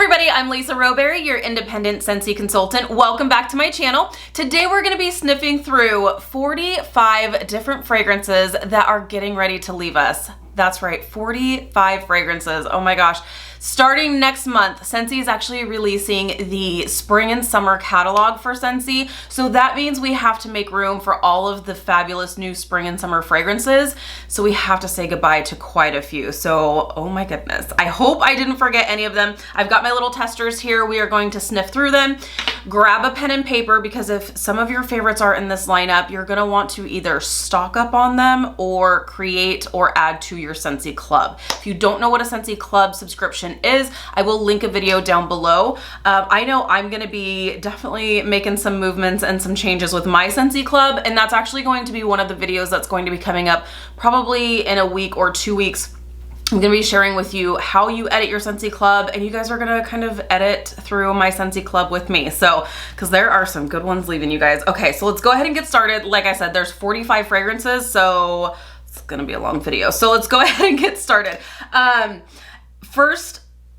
everybody, I'm Lisa Rowberry, your independent Scentsy consultant. Welcome back to my channel. Today we're going to be sniffing through 45 different fragrances that are getting ready to leave us. That's right, 45 fragrances. Oh my gosh. Starting next month, Scentsy is actually releasing the spring and summer catalog for Scentsy. So that means we have to make room for all of the fabulous new spring and summer fragrances. So we have to say goodbye to quite a few. So, oh my goodness. I hope I didn't forget any of them. I've got my little testers here. We are going to sniff through them. Grab a pen and paper because if some of your favorites are in this lineup, you're gonna want to either stock up on them or create or add to your Scentsy Club. If you don't know what a Scentsy Club subscription is, I will link a video down below. I know I'm gonna be definitely making some movements and some changes with my Scentsy Club, and that's actually going to be one of the videos that's going to be coming up probably in a week or 2 weeks. I'm gonna be sharing with you how you edit your Scentsy Club, and you guys are gonna kind of edit through my Scentsy Club with me. So, because there are some good ones leaving, you guys. Okay, so let's go ahead and get started. Like I said, there's 45 fragrances, so it's gonna be a long video. So let's go ahead and get started.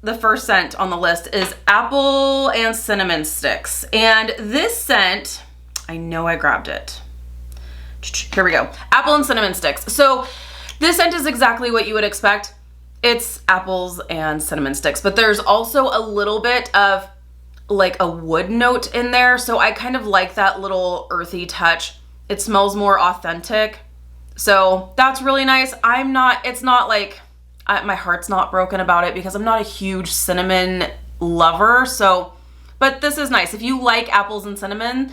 The first scent on the list is Apple and Cinnamon Sticks. And this scent, I know I grabbed it. Here we go. Apple and Cinnamon Sticks. So this scent is exactly what you would expect. It's apples and cinnamon sticks, but there's also a little bit of like a wood note in there. So I kind of like that little earthy touch. It smells more authentic. So that's really nice. It's not like, my heart's not broken about it because I'm not a huge cinnamon lover. So, but this is nice. If you like apples and cinnamon,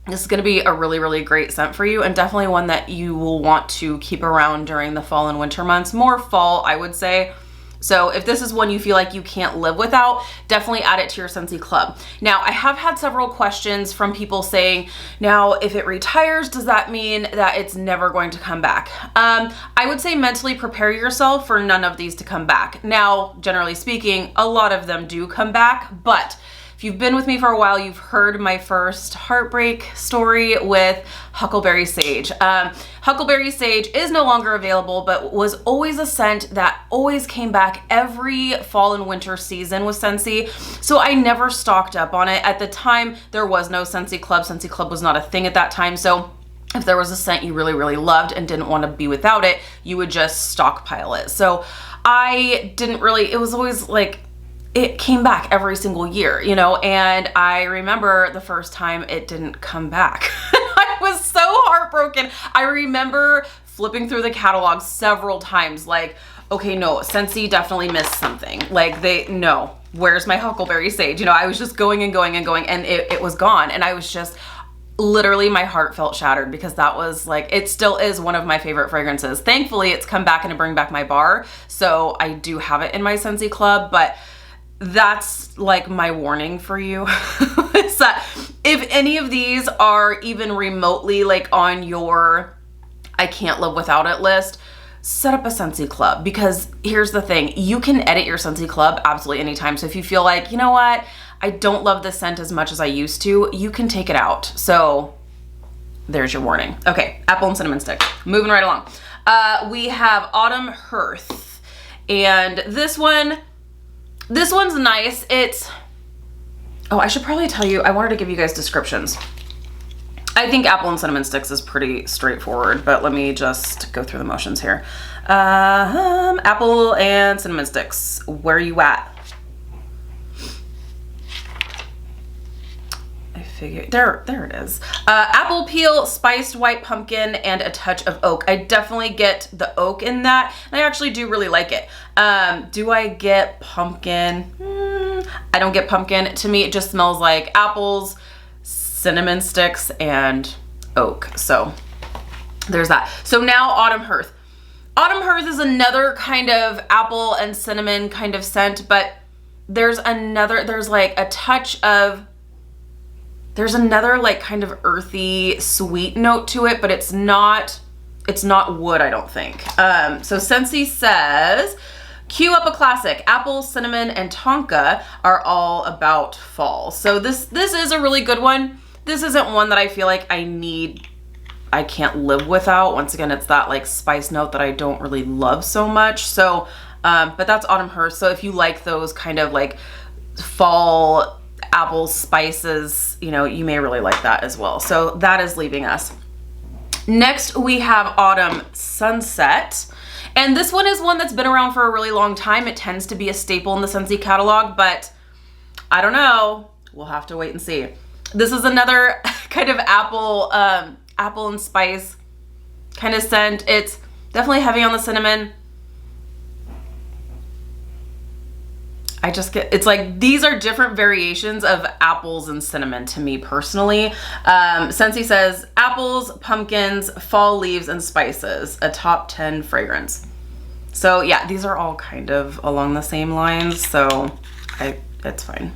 this is gonna be a really, really great scent for you, and definitely one that you will want to keep around during the fall and winter months. More fall, I would say. So if this is one you feel like you can't live without, definitely add it to your Scentsy Club. Now, I have had several questions from people saying, now, if it retires, does that mean that it's never going to come back? I would say mentally prepare yourself for none of these to come back. Now, generally speaking, a lot of them do come back, but if you've been with me for a while, you've heard my first heartbreak story with Huckleberry Sage. Huckleberry Sage is no longer available, but was always a scent that always came back every fall and winter season with Scentsy. So I never stocked up on it. At the time, there was no Scentsy Club. Scentsy Club was not a thing at that time. So if there was a scent you really, really loved and didn't want to be without it, you would just stockpile it. So I didn't really, it was always like, it came back every single year, you know, and I remember the first time it didn't come back. I was so heartbroken. I remember flipping through the catalog several times like, okay, no, Scentsy definitely missed something. Like no, where's my Huckleberry Sage? You know, I was just going and going and going, and it was gone. And I was just, literally my heart felt shattered because that was like, it still is one of my favorite fragrances. Thankfully, it's come back and to bring back my bar. So I do have it in my Scentsy Club, but that's like my warning for you. Is that if any of these are even remotely like on your I can't live without it list, set up a Scentsy Club, because here's the thing, you can edit your Scentsy Club absolutely anytime. So if you feel like, you know what, I don't love this scent as much as I used to, you can take it out. So there's your warning. Okay, apple and cinnamon stick. Moving right along. We have Autumn Hearth, and this one's nice. Oh, I should probably tell you, I wanted to give you guys descriptions. I think apple and cinnamon sticks is pretty straightforward, but let me just go through the motions here. Apple and cinnamon sticks, where are you at? I figured, there it is. Apple peel, spiced white pumpkin, and a touch of oak. I definitely get the oak in that, and I actually do really like it. Do I get pumpkin? I don't get pumpkin. To me, it just smells like apples, cinnamon sticks, and oak. So there's that. So now Autumn Hearth. Autumn Hearth is another kind of apple and cinnamon kind of scent, but there's like a touch of, there's another like kind of earthy sweet note to it, but it's not wood, I don't think. So Scentsy says, cue up a classic. Apple, cinnamon, and tonka are all about fall. So this is a really good one. This isn't one that I feel like I can't live without. Once again, it's that like spice note that I don't really love so much. So but that's Autumn Hearst. So if you like those kind of like fall apple spices, you know, you may really like that as well. So that is leaving us. Next, we have Autumn Sunset. And this one is one that's been around for a really long time. It tends to be a staple in the Scentsy catalog, but I don't know. We'll have to wait and see. This is another kind of apple and spice kind of scent. It's definitely heavy on the cinnamon. I just get, it's like, these are different variations of apples and cinnamon to me personally. Scentsy says, apples, pumpkins, fall leaves, and spices, a top 10 fragrance. So yeah, these are all kind of along the same lines, so it's fine.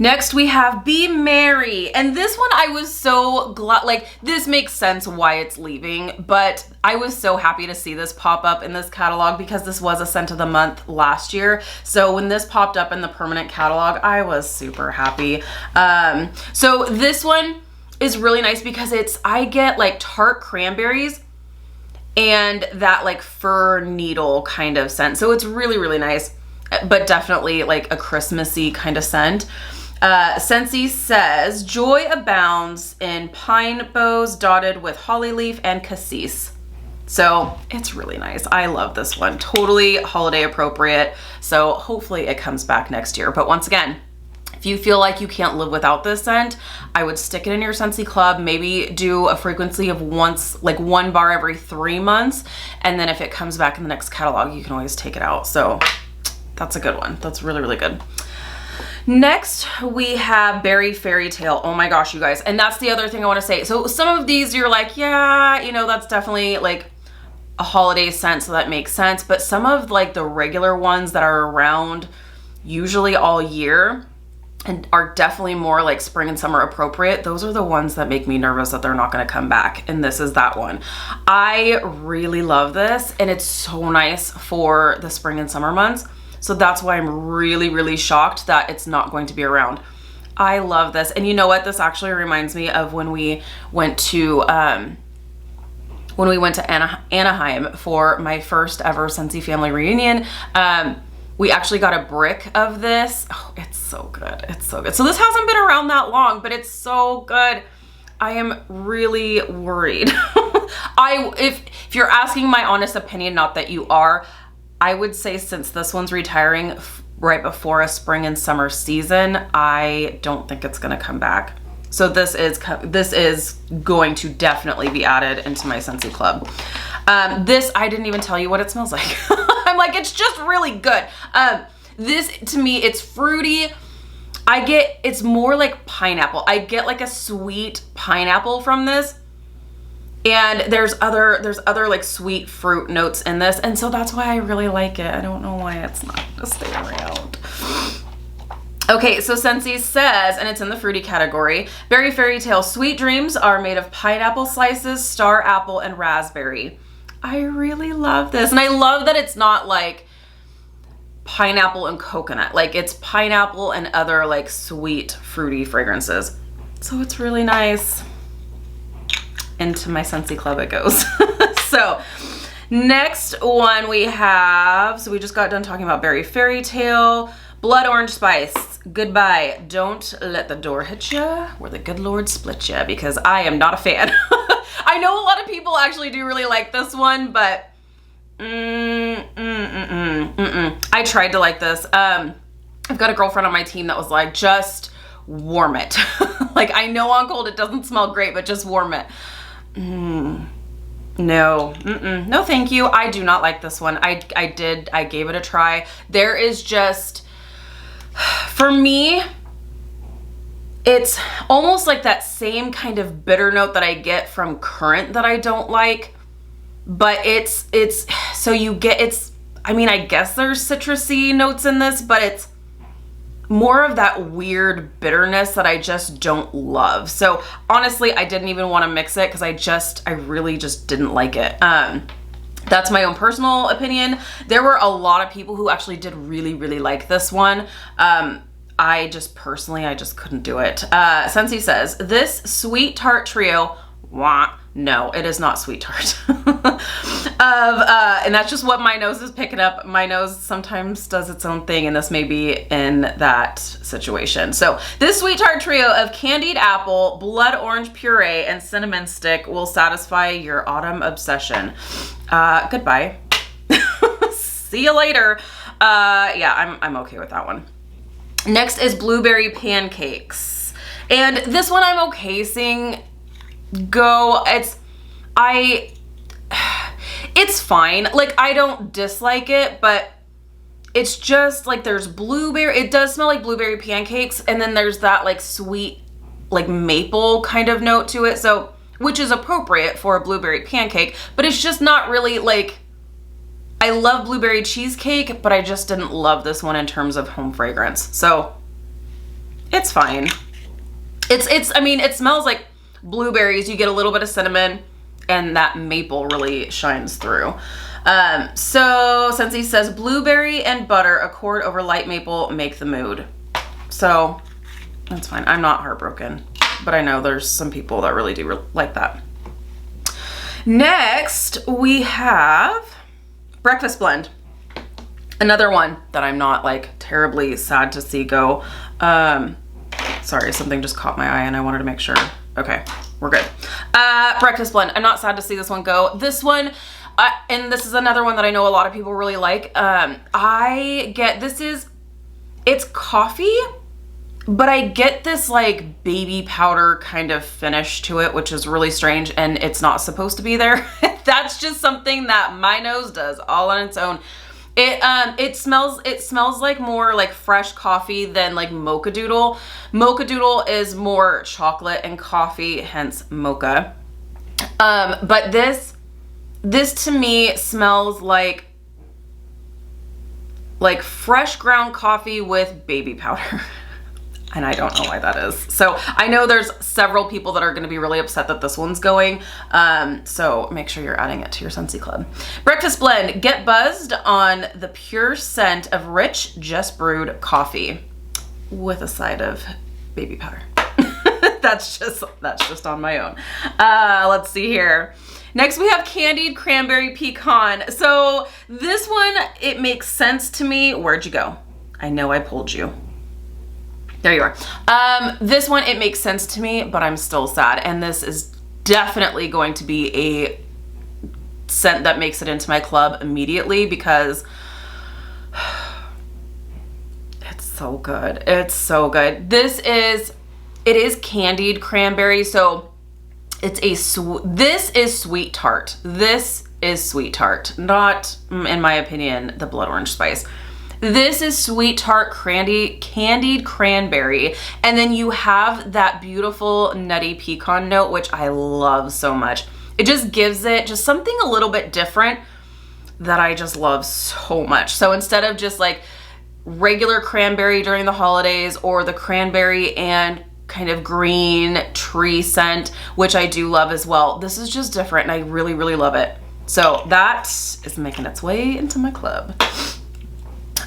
Next, we have Be Merry. And this one I was so glad, like, this makes sense why it's leaving, but I was so happy to see this pop up in this catalog because this was a scent of the month last year. So when this popped up in the permanent catalog, I was super happy. So this one is really nice because I get like tart cranberries and that like fir needle kind of scent. So it's really, really nice, but definitely like a Christmassy kind of scent. Scentsy says, joy abounds in pine boughs dotted with holly leaf and cassis. So it's really nice. I love this one. Totally holiday appropriate. So hopefully it comes back next year. But once again, if you feel like you can't live without this scent, I would stick it in your Scentsy club, maybe do a frequency of once, like 1 bar every 3 months. And then if it comes back in the next catalog, you can always take it out. So that's a good one. That's really, really good. Next, we have Berry Fairy Tale. Oh my gosh, you guys. And that's the other thing I want to say. So some of these you're like, yeah, you know, that's definitely like a holiday scent, so that makes sense. But some of like the regular ones that are around usually all year and are definitely more like spring and summer appropriate, those are the ones that make me nervous that they're not going to come back. And this is that one. I really love this, and it's so nice for the spring and summer months. So that's why I'm really, really shocked that it's not going to be around. I love this. And you know what? This actually reminds me of when we went to Anaheim for my first ever Scentsy family reunion. We actually got a brick of this. Oh, it's so good. It's so good. So this hasn't been around that long, but it's so good. I am really worried. If you're asking my honest opinion, not that you are, I would say since this one's retiring right before a spring and summer season, I don't think it's going to come back. So this is going to definitely be added into my Scentsy club. This, I didn't even tell you what it smells like. I'm like, it's just really good. This, to me, it's fruity. It's more like pineapple. I get like a sweet pineapple from this. And there's other like sweet fruit notes in this, and so that's why I really like it. I don't know why it's not gonna stay around. Okay, so Scentsy says, and it's in the fruity category, Berry Fairy Tale Sweet Dreams are made of pineapple slices, star apple, and raspberry. I really love this, and I love that it's not like pineapple and coconut. Like, it's pineapple and other like sweet fruity fragrances. So it's really nice. Into my Scentsy club it goes. So next one we have, so we just got done talking about Berry Fairy Tale, Blood Orange Spice, Goodbye, Don't Let the Door Hit Ya, or the Good Lord Split Ya, because I am not a fan. I know a lot of people actually do really like this one, but I tried to like this. I've got a girlfriend on my team that was like, just warm it. Like, I know on cold it doesn't smell great, but just warm it. No, no thank you. I do not like this one. I gave it a try. There is just, for me, it's almost like that same kind of bitter note that I get from Currant that I don't like, but I mean, I guess there's citrusy notes in this, but it's more of that weird bitterness that I just don't love. So honestly, I didn't even want to mix it because I really just didn't like it. That's my own personal opinion. There were a lot of people who actually did really, really like this one. I just couldn't do it. Scentsy says, this sweet tart trio, wah, no, it is not sweet tart. And that's just what my nose is picking up. My nose sometimes does its own thing, and this may be in that situation. So this sweet tart trio of candied apple, blood orange puree, and cinnamon stick will satisfy your autumn obsession. Goodbye. See you later. Yeah, I'm okay with that one. Next is blueberry pancakes. And this one I'm okay seeing go. It's fine. Like, I don't dislike it, but it's just like there's blueberry. It does smell like blueberry pancakes, and then there's that like sweet, like maple kind of note to it. So, which is appropriate for a blueberry pancake, but it's just not really like, I love blueberry cheesecake, but I just didn't love this one in terms of home fragrance. So it's fine. I mean, it smells like blueberries. You get a little bit of cinnamon, and that maple really shines through. So Scentsy says blueberry and butter accord over light maple make the mood. So that's fine. I'm not heartbroken, but I know there's some people that really do like that. Next, we have breakfast blend. Another one that I'm not like terribly sad to see go. Sorry, something just caught my eye and I wanted to make sure. Okay, we're good. Breakfast blend. I'm not sad to see this one go. This one, and this is another one that I know a lot of people really like. It's coffee, but I get this like baby powder kind of finish to it, which is really strange, and it's not supposed to be there. That's just something that my nose does all on its own. It smells like more like fresh coffee than like mocha doodle. Mocha doodle is more chocolate and coffee, hence mocha. But this to me smells like fresh ground coffee with baby powder. And I don't know why that is. So I know there's several people that are going to be really upset that this one's going. So make sure you're adding it to your Scentsy Club. Breakfast blend. Get buzzed on the pure scent of rich, just brewed coffee with a side of baby powder. That's just on my own. Let's see here. Next we have Candied Cranberry Pecan. So this one, it makes sense to me. Where'd you go? I know I pulled you. There you are. This one, it makes sense to me, but I'm still sad. And this is definitely going to be a scent that makes it into my club immediately because it's so good. It's so good. It is candied cranberry. So this is sweet tart. This is sweet tart, not, in my opinion, the blood orange spice. This is sweet tart candied cranberry, and then you have that beautiful nutty pecan note, which I love so much. It just gives it just something a little bit different that I just love so much. So instead of just like regular cranberry during the holidays or the cranberry and kind of green tree scent, which I do love as well, this is just different and I really, really love it. So that is making its way into my club.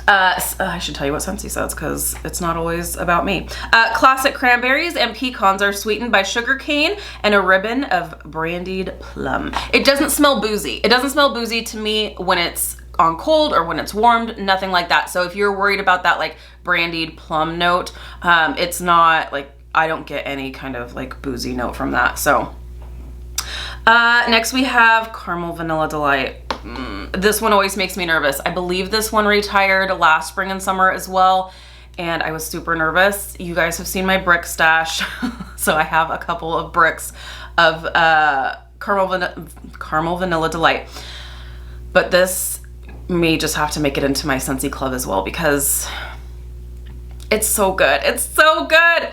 I should tell you what Scentsy says because it's not always about me. Classic cranberries and pecans are sweetened by sugar cane and a ribbon of brandied plum. It doesn't smell boozy. It doesn't smell boozy to me when it's on cold or when it's warmed, nothing like that. So if you're worried about that like brandied plum note, it's not like, I don't get any kind of like boozy note from that. So next we have Caramel Vanilla Delight. This one always makes me nervous. I believe this one retired last spring and summer as well, and I was super nervous. You guys have seen my brick stash, so I have a couple of bricks of Caramel Vanilla Delight. But this may just have to make it into my Scentsy Club as well because it's so good. It's so good.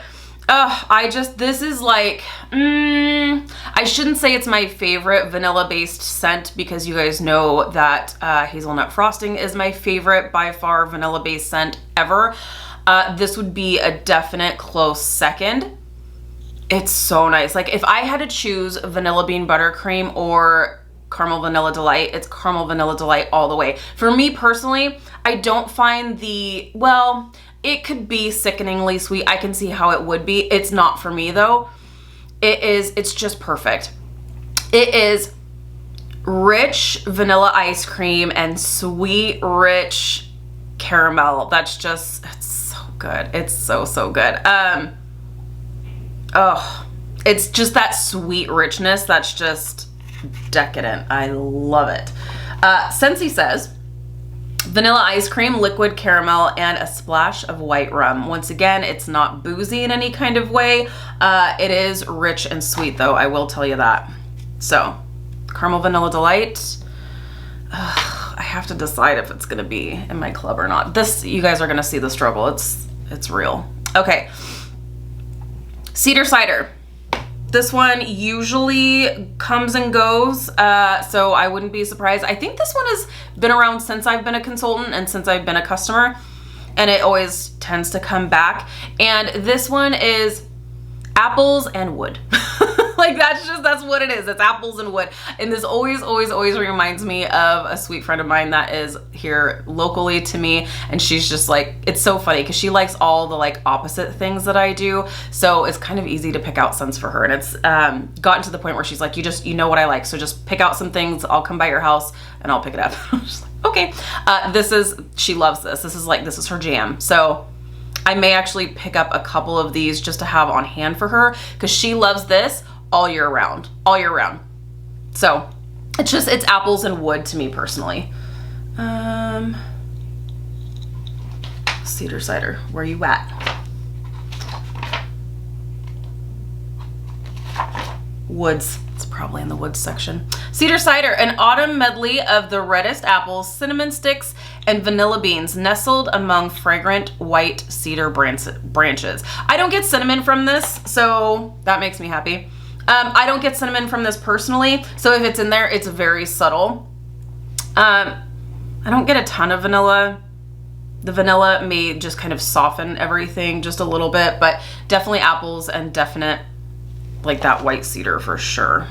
This is like, I shouldn't say it's my favorite vanilla-based scent because you guys know that hazelnut frosting is my favorite by far vanilla-based scent ever. This would be a definite close second. It's so nice. Like if I had to choose vanilla bean buttercream or Caramel Vanilla Delight, it's Caramel Vanilla Delight all the way. For me personally, I don't find it could be sickeningly sweet. I can see how it would be. It's not for me though. It's just perfect. It is rich vanilla ice cream and sweet, rich caramel. That's just, it's so good. It's so, so good. Oh, it's just that sweet richness that's just decadent. I love it. Scentsy says, vanilla ice cream, liquid caramel, and a splash of white rum. Once again, it's not boozy in any kind of way. It is rich and sweet though, I will tell you that. So, Caramel Vanilla Delight. I have to decide if it's gonna be in my club or not. This, you guys are gonna see the struggle. It's real. Okay. Cedar Cider. This one usually comes and goes, so I wouldn't be surprised. I think this one has been around since I've been a consultant and since I've been a customer, and it always tends to come back. And this one is apples and wood. Like that's what it is. It's apples and wood. And this always reminds me of a sweet friend of mine that is here locally to me. And she's just like, it's so funny because she likes all the like opposite things that I do. So it's kind of easy to pick out scents for her. And it's gotten to the point where she's like, you know what I like. So just pick out some things. I'll come by your house and I'll pick it up. I'm just like, okay. She loves this. This is her jam. So I may actually pick up a couple of these just to have on hand for her because she loves this all year round. So it's apples and wood to me personally. Cedar Cider, where you at? Woods, it's probably in the woods section. Cedar Cider, an autumn medley of the reddest apples, cinnamon sticks, and vanilla beans nestled among fragrant white cedar branches. I don't get cinnamon from this, so that makes me happy. I don't get cinnamon from this personally, so if it's in there, it's very subtle. I don't get a ton of vanilla. The vanilla may just kind of soften everything just a little bit, but definitely apples and definite like that white cedar for sure.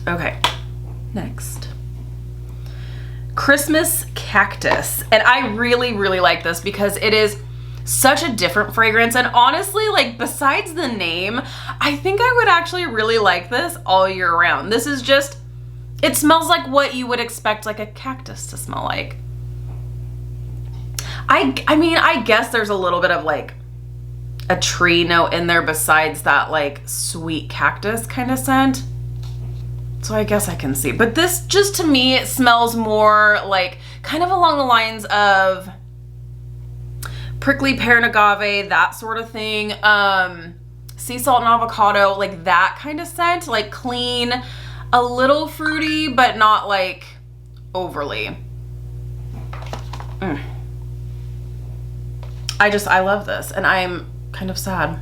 Okay, next. Christmas Cactus. And I really like this because it is such a different fragrance, and honestly, like besides the name, I think I would actually really like this all year round. This is just, it smells like what you would expect like a cactus to smell like. I mean, I guess there's a little bit of like a tree note in there besides that like sweet cactus kind of scent. So I guess I can see, but this just to me, it smells more like kind of along the lines of prickly pear and agave, that sort of thing. Sea salt and avocado, like that kind of scent, like clean, a little fruity, but not like overly. I love this, and I'm kind of sad.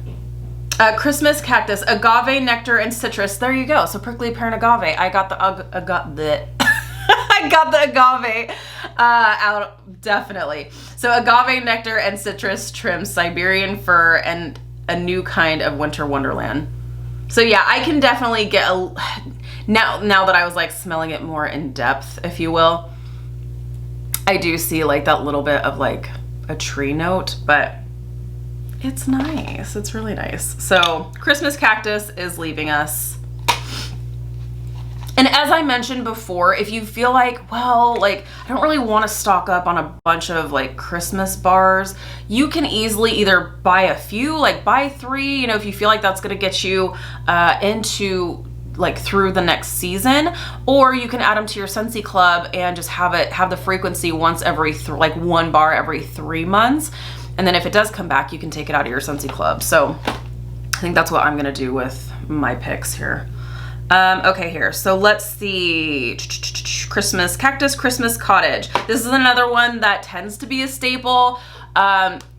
Christmas Cactus, agave, nectar, and citrus. There you go. So prickly pear and agave. I got the I got the agave out, definitely. So agave, nectar, and citrus trim, Siberian fir, and a new kind of winter wonderland. So yeah, I can definitely get now that I was like smelling it more in depth, if you will, I do see like that little bit of like a tree note, but it's nice. It's really nice. So Christmas Cactus is leaving us. And as I mentioned before, if you feel like, well, like I don't really want to stock up on a bunch of like Christmas bars, you can easily either buy a few, like buy 3, you know, if you feel like that's going to get you into like through the next season, or you can add them to your Scentsy club and just have the frequency once every like 1 bar every 3 months. And then if it does come back, you can take it out of your Scentsy club. So I think that's what I'm going to do with my picks here. Okay, here. So let's see. Christmas Cactus, Christmas Cottage. This is another one that tends to be a staple.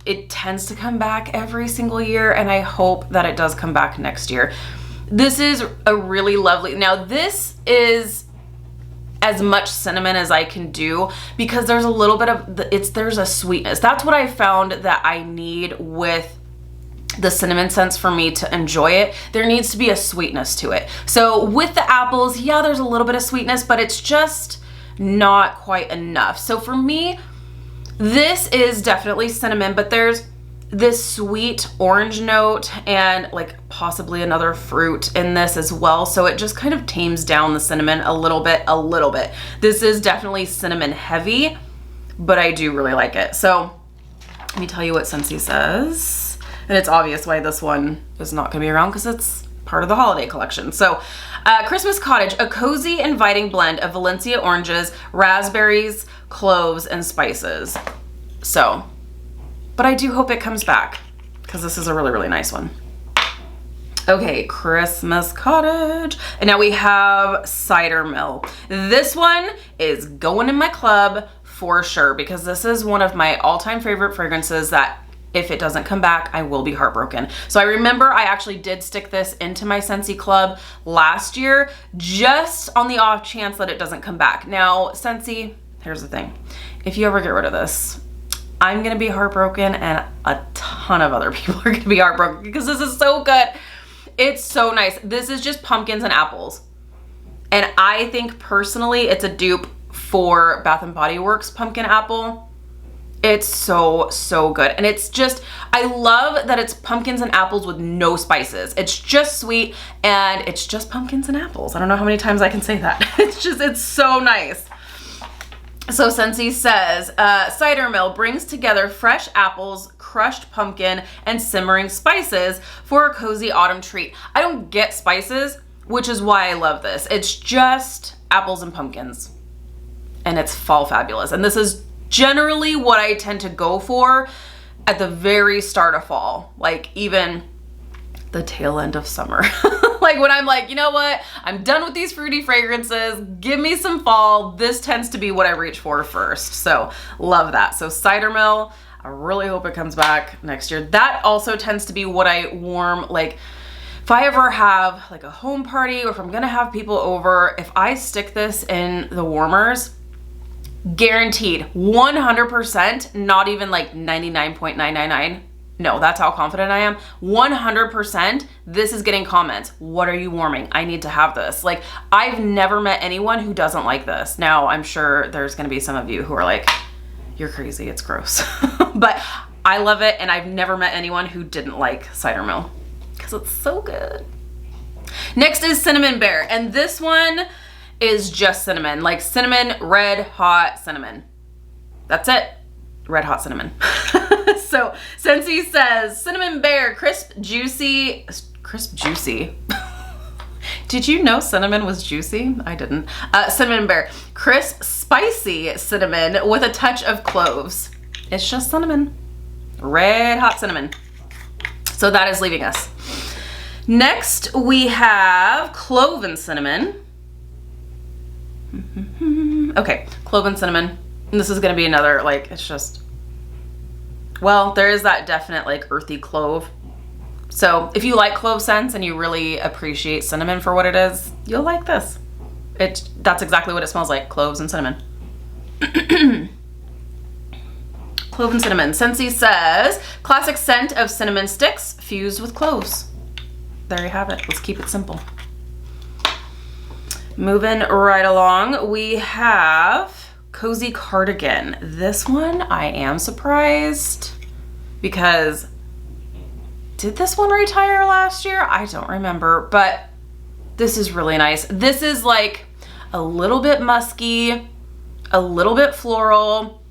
It tends to come back every single year, and I hope that it does come back next year. This is a really lovely, now this is as much cinnamon as I can do because there's a little bit of, there's a sweetness. That's what I found that I need with the cinnamon scents for me to enjoy it. There needs to be a sweetness to it. So with the apples, yeah, there's a little bit of sweetness, but it's just not quite enough. So for me, this is definitely cinnamon, but there's this sweet orange note and like possibly another fruit in this as well. So it just kind of tames down the cinnamon a little bit. This is definitely cinnamon heavy, but I do really like it. So let me tell you what Scentsy says. And it's obvious why this one is not gonna be around because it's part of the holiday collection. So Christmas Cottage, a cozy, inviting blend of Valencia oranges, raspberries, cloves, and spices. So, but I do hope it comes back because this is a really, really nice one. Okay, Christmas Cottage. And now we have Cider Mill. This one is going in my club for sure because this is one of my all-time favorite fragrances that if it doesn't come back, I will be heartbroken. So I remember I actually did stick this into my Scentsy club last year, just on the off chance that it doesn't come back. Now, Scentsy, here's the thing. If you ever get rid of this, I'm gonna be heartbroken and a ton of other people are gonna be heartbroken because this is so good. It's so nice. This is just pumpkins and apples. And I think personally, it's a dupe for Bath & Body Works Pumpkin Apple. It's so, so good. And it's just, I love that it's pumpkins and apples with no spices. It's just sweet and it's just pumpkins and apples. I don't know how many times I can say that. It's so nice. So Scentsy says, Cider Mill brings together fresh apples, crushed pumpkin, and simmering spices for a cozy autumn treat. I don't get spices, which is why I love this. It's just apples and pumpkins. And it's fall fabulous. And this is generally what I tend to go for at the very start of fall, like even the tail end of summer. Like when I'm like, you know what, I'm done with these fruity fragrances, give me some fall. This tends to be what I reach for first. So love that. So Cider Mill, I really hope it comes back next year. That also tends to be what I warm, like if I ever have like a home party or if I'm gonna have people over, if I stick this in the warmers, guaranteed 100%, not even like 99.999. No, that's how confident I am. 100%, this is getting comments. What are you warming? I need to have this. Like, I've never met anyone who doesn't like this. Now, I'm sure there's gonna be some of you who are like, you're crazy, it's gross. But I love it, and I've never met anyone who didn't like Cider Mill because it's so good. Next is Cinnamon Bear, and this one is just cinnamon, like cinnamon, red hot cinnamon. That's it, red hot cinnamon. So Scentsy says, Cinnamon Bear, crisp, juicy. Did you know cinnamon was juicy? I didn't. Cinnamon Bear, crisp, spicy cinnamon with a touch of cloves. It's just cinnamon, red hot cinnamon. So that is leaving us. Next we have clove and cinnamon. Okay, clove and cinnamon. And this is gonna be another, like, it's just, well, there is that definite like earthy clove. So if you like clove scents and you really appreciate cinnamon for what it is, you'll like this. That's exactly what it smells like, cloves and cinnamon. Clove and cinnamon. Scentsy says, classic scent of cinnamon sticks fused with cloves. There you have it. Let's keep it simple. Moving right along, we have Cozy Cardigan. This one, I am surprised because did this one retire last year? I don't remember, but this is really nice. This is like a little bit musky, a little bit floral,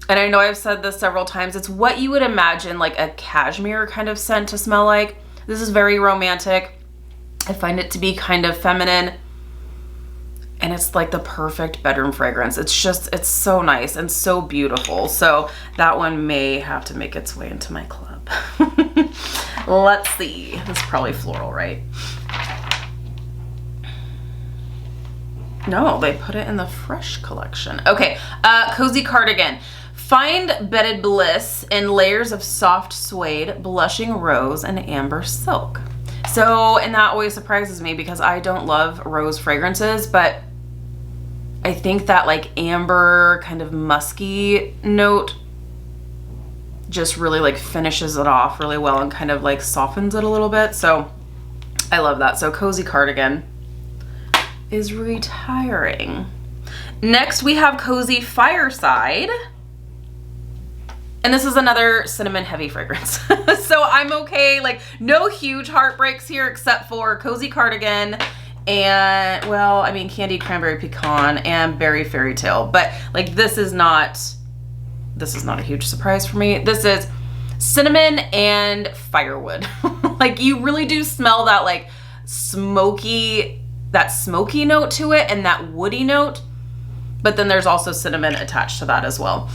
and I know I've said this several times. It's what you would imagine like a cashmere kind of scent to smell like. This is very romantic. I find it to be kind of feminine. And it's like the perfect bedroom fragrance. It's just, it's so nice and so beautiful. So that one may have to make its way into my club. Let's see. This is probably floral, right? No, they put it in the fresh collection. Okay, Cozy Cardigan. Find bedded bliss in layers of soft suede, blushing rose, and amber silk. So, and that always surprises me because I don't love rose fragrances, but I think that like amber kind of musky note just really like finishes it off really well and kind of like softens it a little bit. So I love that. So Cozy Cardigan is retiring. Next we have Cozy Fireside. And this is another cinnamon heavy fragrance. So I'm okay, like no huge heartbreaks here except for Cozy Cardigan and, well, I mean, Candied Cranberry Pecan and Berry Fairy Tale. But like this is not a huge surprise for me. This is cinnamon and firewood. Like you really do smell that like smoky note to it and that woody note. But then there's also cinnamon attached to that as well.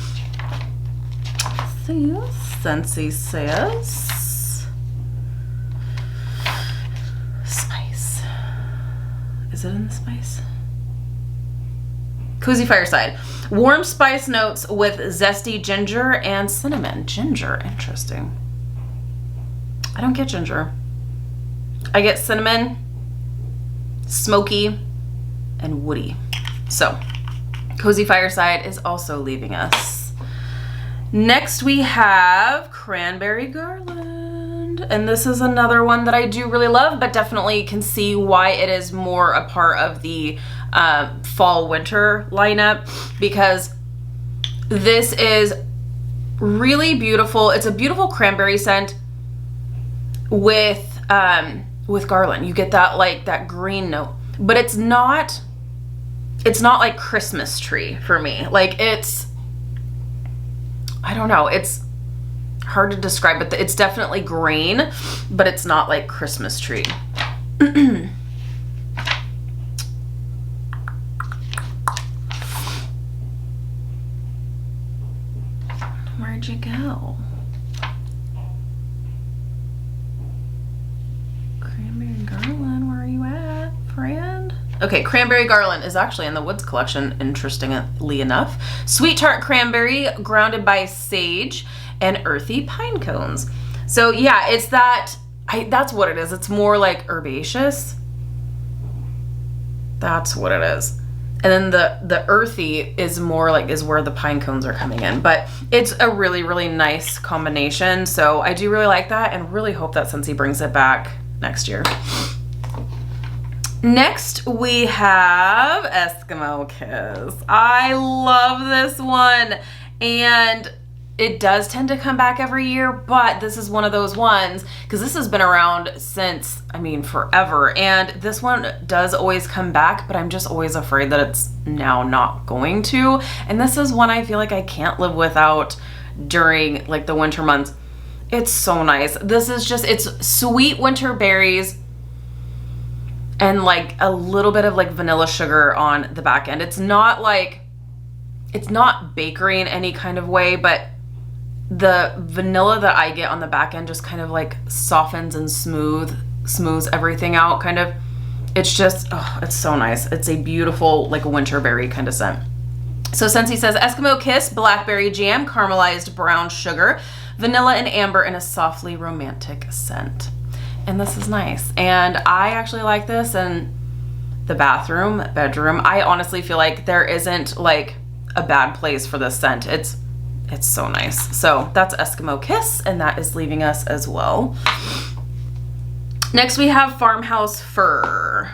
Scentsy says spice. Is it in the spice? Cozy Fireside. Warm spice notes with zesty ginger and cinnamon. Ginger, interesting. I don't get ginger. I get cinnamon, smoky, and woody. So, Cozy Fireside is also leaving us. Next we have Cranberry Garland. And this is another one that I do really love, but definitely can see why it is more a part of the fall winter lineup, because this is really beautiful. It's a beautiful cranberry scent with garland. You get that like that green note, but it's not like Christmas tree for me. Like I don't know, it's hard to describe, but it's definitely green, but it's not like Christmas tree. Where'd you go? Cranberry Garland, where are you at, friend? Okay, Cranberry Garland is actually in the Woods collection, interestingly enough. Sweet tart cranberry, grounded by sage and earthy pine cones. So yeah, it's that, that's what it is. It's more like herbaceous. That's what it is. And then the earthy is more like, is where the pine cones are coming in. But it's a really, really nice combination. So I do really like that and really hope that Scentsy brings it back next year. Next, we have Eskimo Kiss. I love this one. And it does tend to come back every year, but this is one of those ones, because this has been around since, I mean, forever. And this one does always come back, but I'm just always afraid that it's now not going to. And this is one I feel like I can't live without during like the winter months. It's so nice. This is just, it's sweet winter berries and like a little bit of like vanilla sugar on the back end. It's not bakery in any kind of way, but the vanilla that I get on the back end just kind of like softens and smooths everything out, kind of. It's just, oh, it's so nice. It's a beautiful like winter berry kind of scent. So Scentsy says Eskimo Kiss, blackberry jam, caramelized brown sugar, vanilla and amber in a softly romantic scent. And this is nice. And I actually like this in the bedroom. I honestly feel like there isn't like a bad place for this scent. It's so nice. So that's Eskimo Kiss, and that is leaving us as well. Next we have Farmhouse Fur.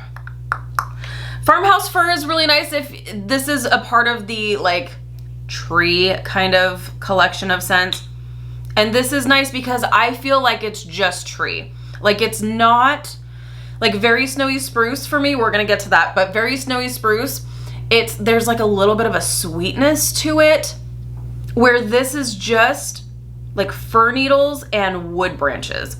Farmhouse Fur is really nice if this is a part of the like tree kind of collection of scents. And this is nice because I feel like it's just tree. Like it's not like Very Snowy Spruce for me. We're gonna get to that, but Very Snowy Spruce, there's like a little bit of a sweetness to it, where this is just like fir needles and wood branches.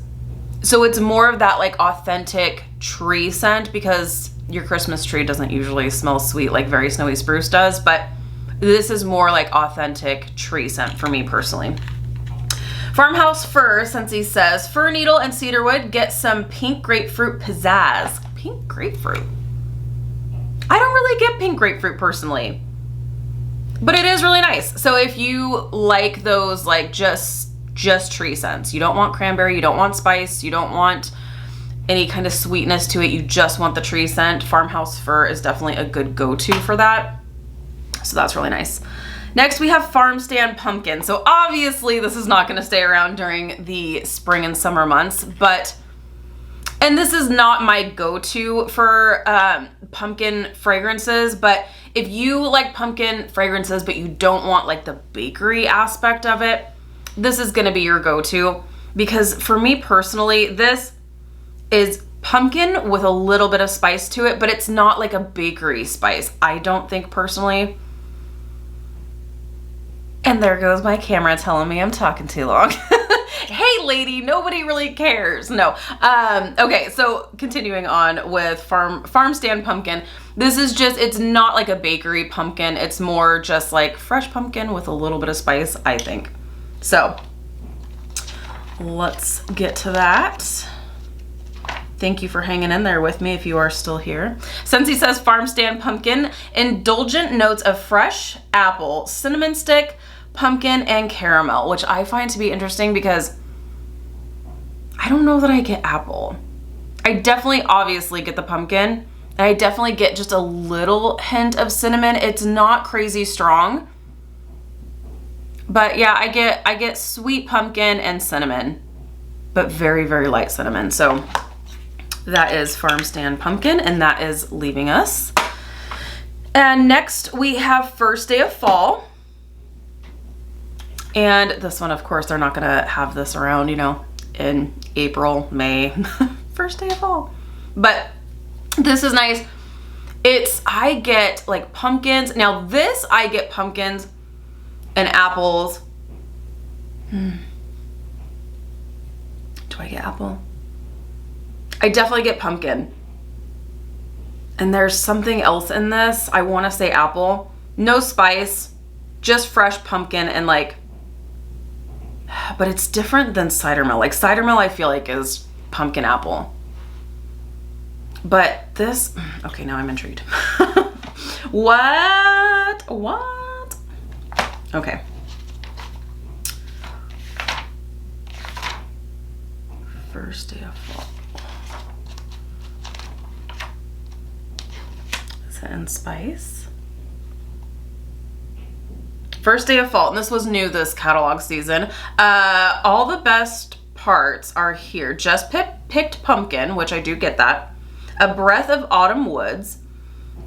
So it's more of that like authentic tree scent, because your Christmas tree doesn't usually smell sweet like Very Snowy Spruce does, but this is more like authentic tree scent for me personally. Farmhouse Fur, Scentsy says, fir needle and cedarwood, get some pink grapefruit pizzazz. Pink grapefruit. I don't really get pink grapefruit personally, but it is really nice. So if you like those like just tree scents, you don't want cranberry, you don't want spice, you don't want any kind of sweetness to it, you just want the tree scent, Farmhouse Fur is definitely a good go-to for that. So that's really nice. Next we have Farm Stand Pumpkin. So obviously this is not going to stay around during the spring and summer months, and this is not my go-to for pumpkin fragrances, but if you like pumpkin fragrances but you don't want like the bakery aspect of it, this is gonna be your go-to, because for me personally, this is pumpkin with a little bit of spice to it, but it's not like a bakery spice, I don't think personally. And there goes my camera telling me I'm talking too long. Hey lady, nobody really cares. No. Okay, so continuing on with farm stand pumpkin. This is just, it's not like a bakery pumpkin. It's more just like fresh pumpkin with a little bit of spice, I think. So let's get to that. Thank you for hanging in there with me if you are still here. Scentsy says farm stand pumpkin, indulgent notes of fresh apple, cinnamon stick, pumpkin, and caramel, which I find to be interesting because I don't know that I get apple. I definitely obviously get the pumpkin, and I definitely get just a little hint of cinnamon. It's not crazy strong, but yeah, I get sweet pumpkin and cinnamon, but very, very light cinnamon. So that is farm stand pumpkin, and that is leaving us. And next we have first day of fall. And this one, of course, they're not gonna have this around, you know, in April, May, first day of fall. But this is nice. I get like pumpkins. Now this, I get pumpkins and apples. Do I get apple? I definitely get pumpkin. And there's something else in this. I wanna say apple. No spice, just fresh pumpkin and like, but it's different than Cider Mill. Like Cider Mill, I feel like is pumpkin apple. But this, okay, now I'm intrigued. What? Okay. First day of fall. Is it in spice? First day of fall, and this was new this catalog season. All the best parts are here. Just picked pumpkin, which I do get that. A breath of autumn woods,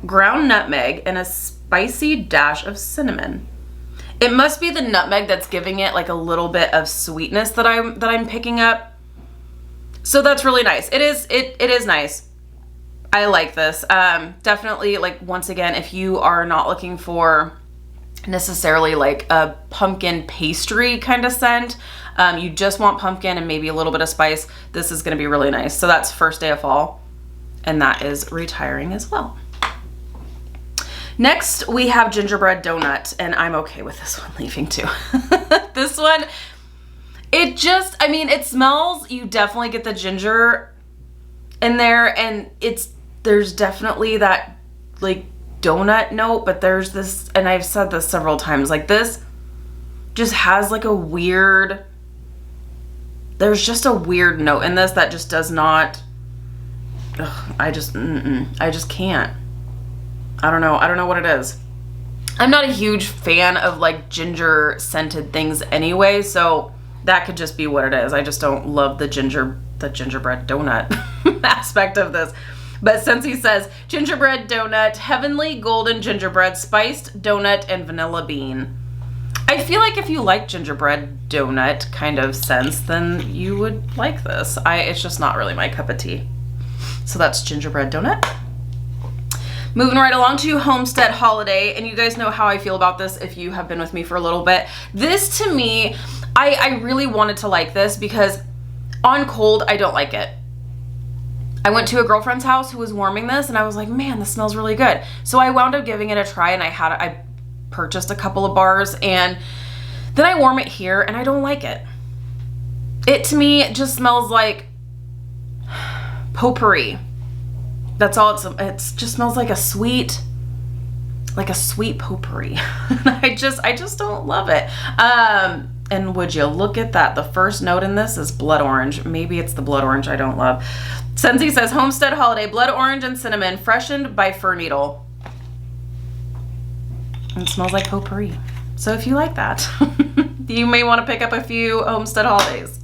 ground nutmeg, and a spicy dash of cinnamon. It must be the nutmeg that's giving it like a little bit of sweetness that I'm picking up. So that's really nice. It is nice. I like this. Definitely, like, once again, if you are not looking for necessarily like a pumpkin pastry kind of scent, you just want pumpkin and maybe a little bit of spice, this is going to be really nice. So that's first day of fall, and that is retiring as well. Next we have Gingerbread Donut, and I'm okay with this one leaving too. This one, it just, I mean, it smells, you definitely get the ginger in there, and there's definitely that like donut note, but there's this, and I've said this several times, like this just has like a weird, there's just a weird note in this that just does not, I just can't. I don't know what it is. I'm not a huge fan of like ginger scented things anyway, so that could just be what it is. I just don't love the gingerbread donut aspect of this. But Scentsy says, gingerbread donut, heavenly golden gingerbread, spiced donut, and vanilla bean. I feel like if you like gingerbread donut kind of scents, then you would like this. It's just not really my cup of tea. So that's gingerbread donut. Moving right along to Homestead Holiday, and you guys know how I feel about this if you have been with me for a little bit. This to me, I really wanted to like this because on cold, I don't like it. I went to a girlfriend's house who was warming this, and I was like, man, this smells really good. So I wound up giving it a try, and I purchased a couple of bars, and then I warm it here, and I don't like it. It, to me, it just smells like potpourri. That's all it just smells like a sweet potpourri. I just don't love it. And would you look at that? The first note in this is blood orange. Maybe it's the blood orange I don't love. Scentsy says, Homestead Holiday, blood orange and cinnamon, freshened by fir needle. And it smells like potpourri. So if you like that, you may want to pick up a few Homestead Holidays.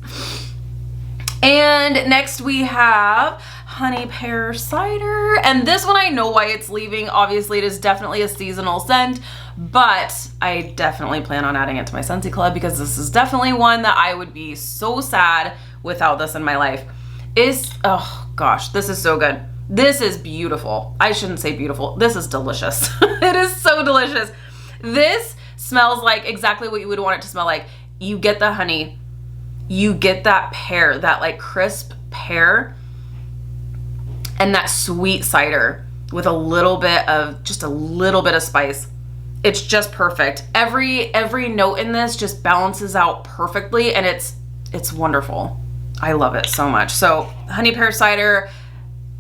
And next we have Honey Pear Cider. And this one I know why it's leaving. Obviously it is definitely a seasonal scent, but I definitely plan on adding it to my Scentsy Club because this is definitely one that I would be so sad without this in my life. Oh gosh, this is so good. This is beautiful. I shouldn't say beautiful. This is delicious. It is so delicious. This smells like exactly what you would want it to smell like. You get the honey, you get that pear, that like crisp pear, and that sweet cider with a little bit of spice. It's just perfect. Every note in this just balances out perfectly, and it's wonderful. I love it so much. So honey pear cider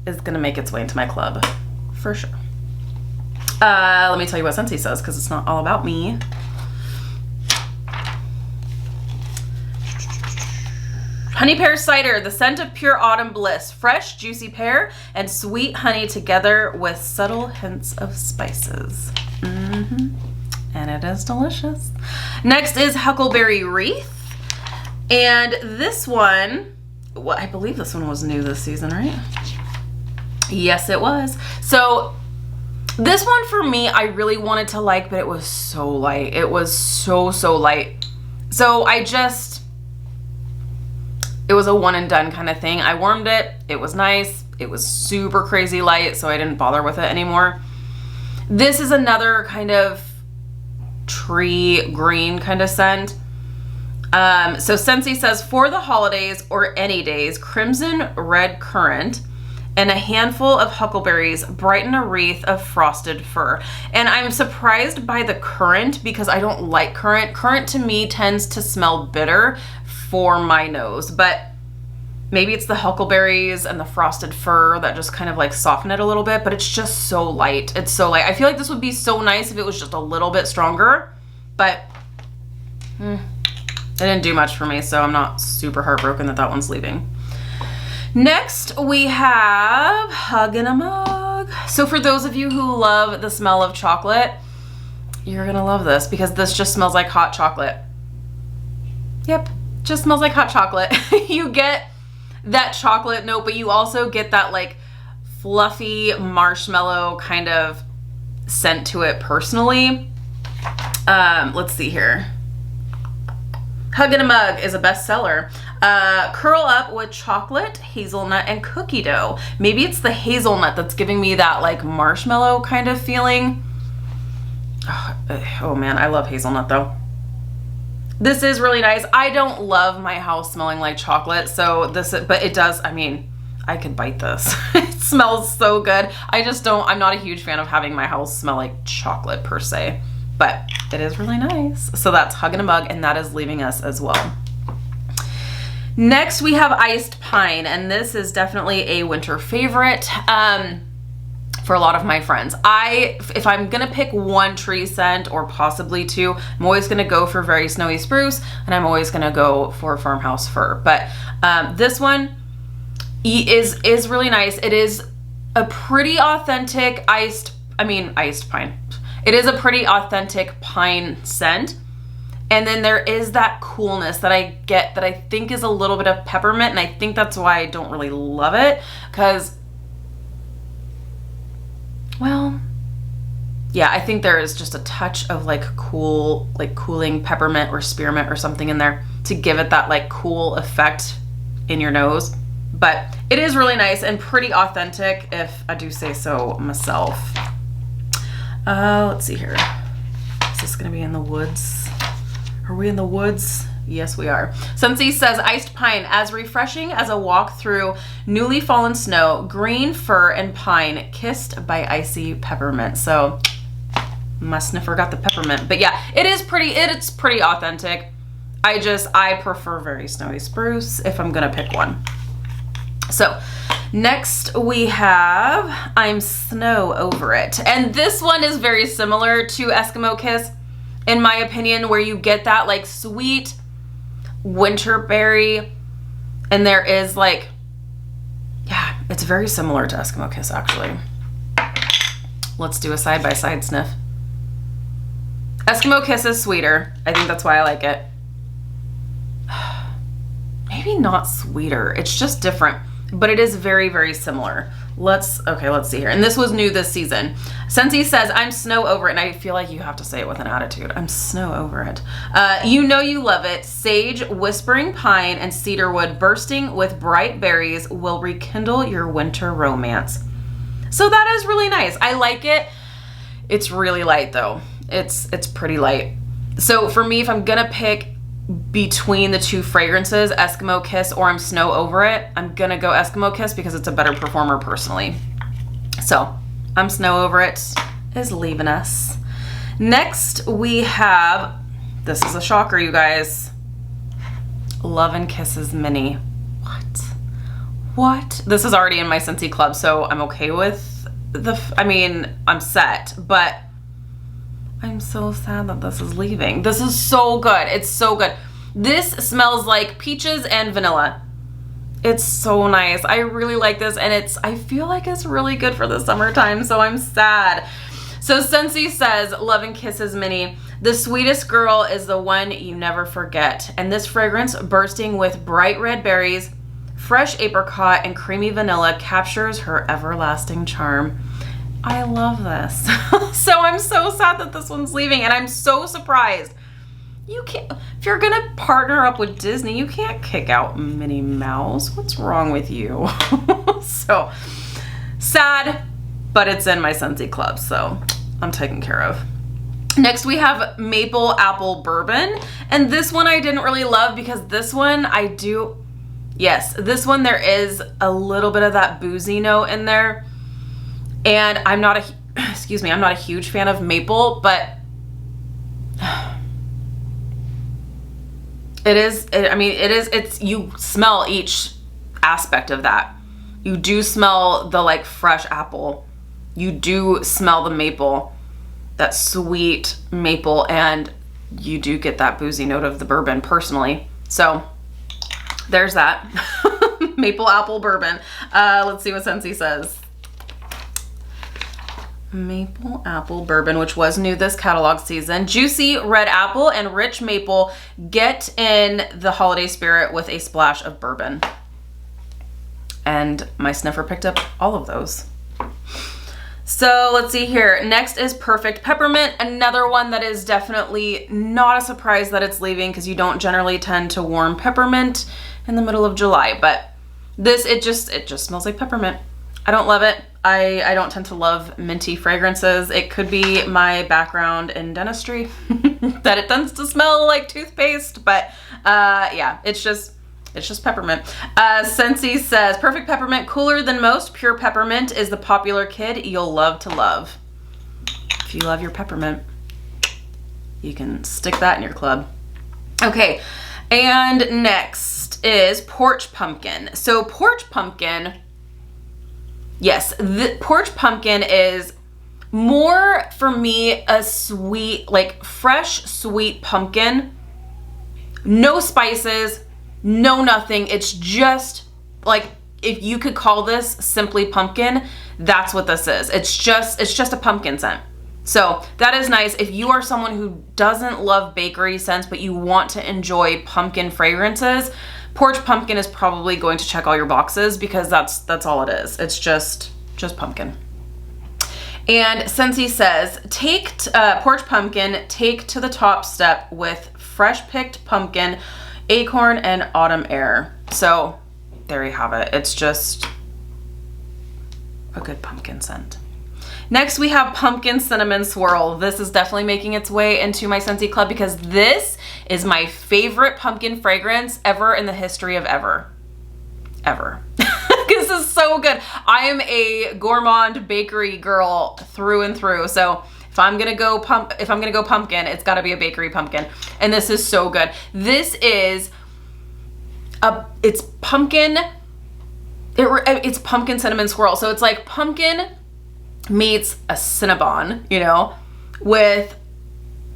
is gonna make its way into my club for sure. Let me tell you what Scentsy says because it's not all about me. Honey pear cider, the scent of pure autumn bliss, fresh, juicy pear and sweet honey together with subtle hints of spices. And it is delicious. Next is Huckleberry Wreath. And this one, well, I believe this one was new this season, right? Yes, it was. So this one for me, I really wanted to like, but it was so light. It was so light. So it was a one and done kind of thing. I warmed it. It was nice. It was super crazy light, so I didn't bother with it anymore. This is another kind of tree green kind of scent. So Scentsy says, for the holidays or any days, crimson red currant and a handful of huckleberries brighten a wreath of frosted fur. And I'm surprised by the currant because I don't like currant. Currant to me tends to smell bitter for my nose, but maybe it's the huckleberries and the frosted fur that just kind of like soften it a little bit, but it's just so light. It's so light. I feel like this would be so nice if it was just a little bit stronger, but it didn't do much for me, so I'm not super heartbroken that one's leaving. Next, we have Hug in a Mug. So for those of you who love the smell of chocolate, you're gonna love this because this just smells like hot chocolate. Yep, just smells like hot chocolate. You get that chocolate note, but you also get that like fluffy marshmallow kind of scent to it personally. Let's see here. Hug in a Mug is a bestseller. Curl up with chocolate, hazelnut, and cookie dough. Maybe it's the hazelnut that's giving me that like marshmallow kind of feeling. Oh man, I love hazelnut though. This is really nice. I don't love my house smelling like chocolate, so but it does, I mean, I could bite this. It smells so good. I'm not a huge fan of having my house smell like chocolate per se, but it is really nice. So that's Hug in a Mug, and that is leaving us as well. Next, we have Iced Pine, and this is definitely a winter favorite for a lot of my friends. If I'm gonna pick one tree scent or possibly two, I'm always gonna go for Very Snowy Spruce, and I'm always gonna go for Farmhouse Fur. But this one is really nice. It is a pretty authentic iced pine. It is a pretty authentic pine scent. And then there is that coolness that I get that I think is a little bit of peppermint, and I think that's why I don't really love it, because, well, yeah, I think there is just a touch of like cooling peppermint or spearmint or something in there to give it that like cool effect in your nose. But it is really nice and pretty authentic, if I do say so myself. Let's see here. Is this gonna be in the woods? Are we in the woods? Yes, we are. Scentsy says, Iced Pine, as refreshing as a walk through newly fallen snow, green fir and pine, kissed by icy peppermint. So, my sniffer got the peppermint. But yeah, it's pretty authentic. I prefer Very Snowy Spruce if I'm gonna pick one. So, next we have I'm Snow Over It. And this one is very similar to Eskimo Kiss, in my opinion, where you get that like sweet winter berry, and there is like, yeah, it's very similar to Eskimo Kiss actually. Let's do a side-by-side sniff. Eskimo Kiss is sweeter. I think that's why I like it. Maybe not sweeter, it's just different. but it is very, very similar. Let's see here. And this was new this season. Scentsy says, I'm snow over it. And I feel like you have to say it with an attitude. I'm snow over it. You know you love it. Sage, whispering pine, and cedarwood bursting with bright berries will rekindle your winter romance. So that is really nice. I like it. It's really light though. It's pretty light. So for me, if I'm gonna pick between the two fragrances, Eskimo Kiss or I'm snow over it, I'm gonna go Eskimo Kiss because it's a better performer personally. So I'm snow over it is leaving us. Next we have, this is a shocker, you guys, Love and Kisses Mini. What? This is already in my Scentsy club, so I'm okay with I'm set, but I'm so sad that this is leaving. This is so good. It's so good. This smells like peaches and vanilla. It's so nice. I really like this, and I feel like it's really good for the summertime, so I'm sad. So Scentsy says, Love and Kisses Mini, the sweetest girl is the one you never forget. And this fragrance, bursting with bright red berries, fresh apricot, and creamy vanilla, captures her everlasting charm. I love this. So I'm so sad that this one's leaving, and I'm so surprised. You can't, if you're gonna partner up with Disney, you can't kick out Minnie Mouse. What's wrong with you? So sad, but it's in my Scentsy club, so I'm taken care of. Next we have Maple Apple Bourbon, and this one I didn't really love because this one this one there is a little bit of that boozy note in there. And I'm not a huge fan of maple, but you smell each aspect of that. You do smell the like fresh apple. You do smell the maple, that sweet maple, and you do get that boozy note of the bourbon personally. So there's that. Maple Apple Bourbon. Let's see what Scentsy says. Maple Apple Bourbon, which was new this catalog season. Juicy red apple and rich maple. Get in the holiday spirit with a splash of bourbon. And my sniffer picked up all of those. So let's see here. Next is Perfect Peppermint. Another one that is definitely not a surprise that it's leaving because you don't generally tend to warm peppermint in the middle of July. But this, it just smells like peppermint. I don't love it. I don't tend to love minty fragrances. It could be my background in dentistry that it tends to smell like toothpaste, but yeah, it's just peppermint. Scentsy says, Perfect Peppermint, cooler than most. Pure peppermint is the popular kid you'll love to love. If you love your peppermint, you can stick that in your club. Okay, and next is Porch Pumpkin. So Porch Pumpkin, yes, the Porch Pumpkin is more, for me, a sweet, like fresh, sweet pumpkin. No spices, no nothing. It's just like, if you could call this simply pumpkin, that's what this is. It's just a pumpkin scent. So that is nice. If you are someone who doesn't love bakery scents, but you want to enjoy pumpkin fragrances, Porch Pumpkin is probably going to check all your boxes because that's all it is. It's just pumpkin. And Scentsy says, Porch Pumpkin, take to the top step with fresh picked pumpkin, acorn, and autumn air. So there you have it. It's just a good pumpkin scent. Next we have Pumpkin Cinnamon Swirl. This is definitely making its way into my Scentsy club because this is my favorite pumpkin fragrance ever in the history of ever. This is so good. I am a gourmand bakery girl through and through. So if I'm gonna go pumpkin, it's gotta be a bakery pumpkin. And this is so good. This is it's pumpkin cinnamon swirl. So it's like pumpkin meets a Cinnabon, you know, with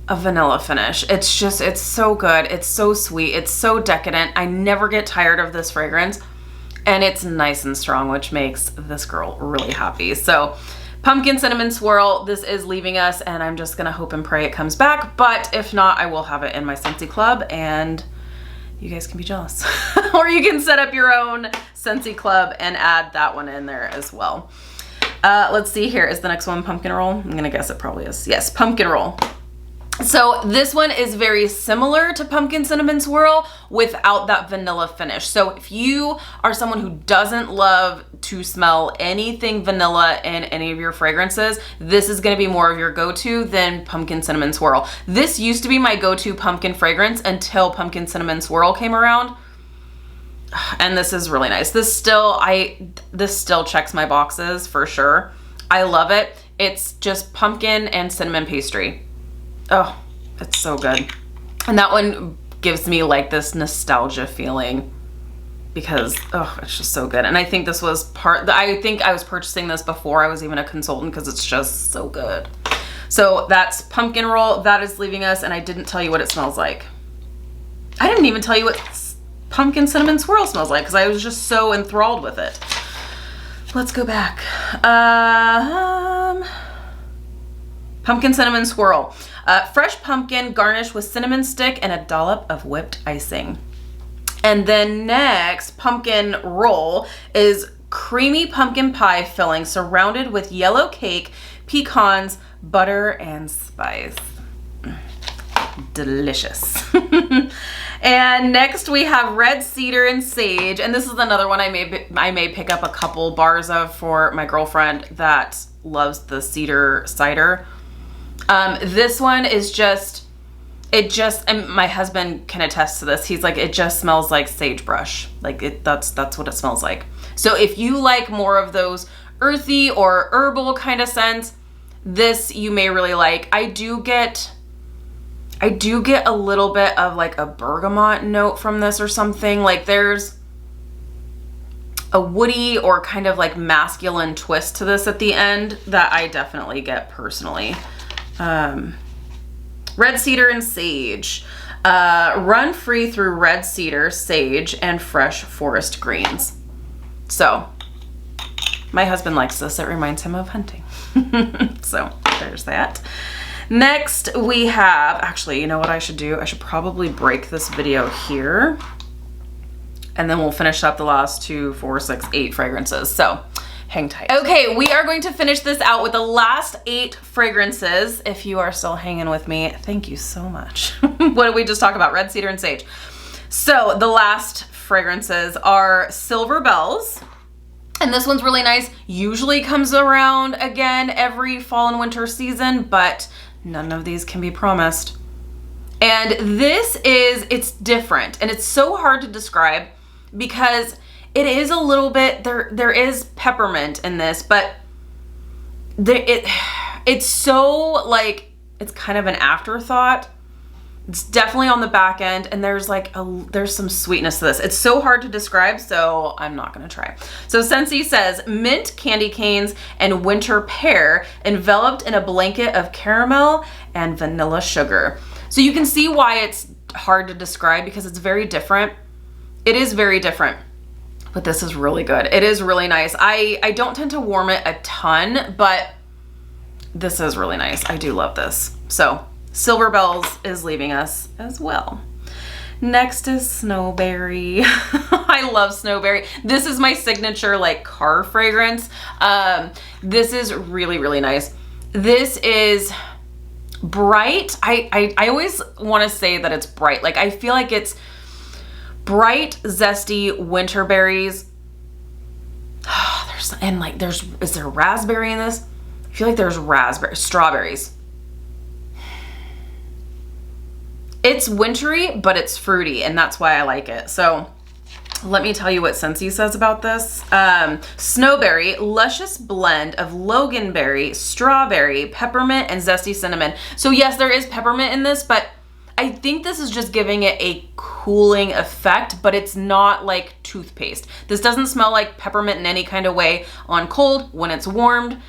a vanilla finish. It's so good. It's so sweet. It's so decadent. I never get tired of this fragrance, and it's nice and strong, which makes this girl really happy. So Pumpkin Cinnamon Swirl, this is leaving us, and I'm just gonna hope and pray it comes back, but if not, I will have it in my Scentsy club, and you guys can be jealous. Or you can set up your own Scentsy club and add that one in there as well. Let's see here. Is the next one pumpkin roll? I'm gonna guess it probably is. Yes, pumpkin roll. So this one is very similar to pumpkin cinnamon swirl without that vanilla finish. So if you are someone who doesn't love to smell anything vanilla in any of your fragrances, this is gonna be more of your go-to than pumpkin cinnamon swirl. This used to be my go-to pumpkin fragrance until pumpkin cinnamon swirl came around. And this is really nice. This still checks my boxes for sure. I love it. It's just pumpkin and cinnamon pastry. Oh, it's so good. And that one gives me like this nostalgia feeling because, oh, it's just so good. And I think this was I think I was purchasing this before I was even a consultant because it's just so good. So that's pumpkin roll. That is leaving us, and I didn't tell you what it smells like. I didn't even tell you what pumpkin cinnamon swirl smells like because I was just so enthralled with it. Let's go back. Pumpkin cinnamon swirl. Fresh pumpkin garnished with cinnamon stick and a dollop of whipped icing. And then next, pumpkin roll is creamy pumpkin pie filling surrounded with yellow cake, pecans, butter, and spice. Delicious. And next we have red cedar and sage, and this is another one I may pick up a couple bars of for my girlfriend that loves the cedar cider. This one is and my husband can attest to this. He's like, it just smells like sagebrush. Like that's what it smells like. So if you like more of those earthy or herbal kind of scents, this you may really like. I do get a little bit of like a bergamot note from this or something. Like there's a woody or kind of like masculine twist to this at the end that I definitely get personally. Red cedar and sage. Run free through red cedar, sage, and fresh forest greens. So my husband likes this. It reminds him of hunting. So there's that. Next we have, actually, you know what I should do? I should probably break this video here and then we'll finish up the last 2, 4, 6, 8 fragrances. So hang tight. Okay, we are going to finish this out with the last 8 fragrances. If you are still hanging with me, thank you so much. What did we just talk about? Red cedar and sage. So the last fragrances are Silver Bells. And this one's really nice. Usually comes around again every fall and winter season, but none of these can be promised. And it's different. And it's so hard to describe because it is a little bit, there is peppermint in this, but it's so like, it's kind of an afterthought. It's definitely on the back end, and there's some sweetness to this. It's so hard to describe, so I'm not gonna try. So Scentsy says, mint candy canes and winter pear enveloped in a blanket of caramel and vanilla sugar. So you can see why it's hard to describe because it's very different. It is very different, but this is really good. It is really nice. I don't tend to warm it a ton, but this is really nice. I do love this. So Silver Bells is leaving us as well. Next is Snowberry. I love Snowberry. This is my signature like car fragrance. This is really, really nice. This is bright. I always want to say that it's bright. Like I feel like it's bright, zesty winter berries. Is there raspberry in this? I feel like there's strawberries. It's wintry, but it's fruity, and that's why I like it. So let me tell you what Scentsy says about this. Snowberry, luscious blend of loganberry, strawberry, peppermint, and zesty cinnamon. So yes, there is peppermint in this, but I think this is just giving it a cooling effect, but it's not like toothpaste. This doesn't smell like peppermint in any kind of way on cold. When it's warmed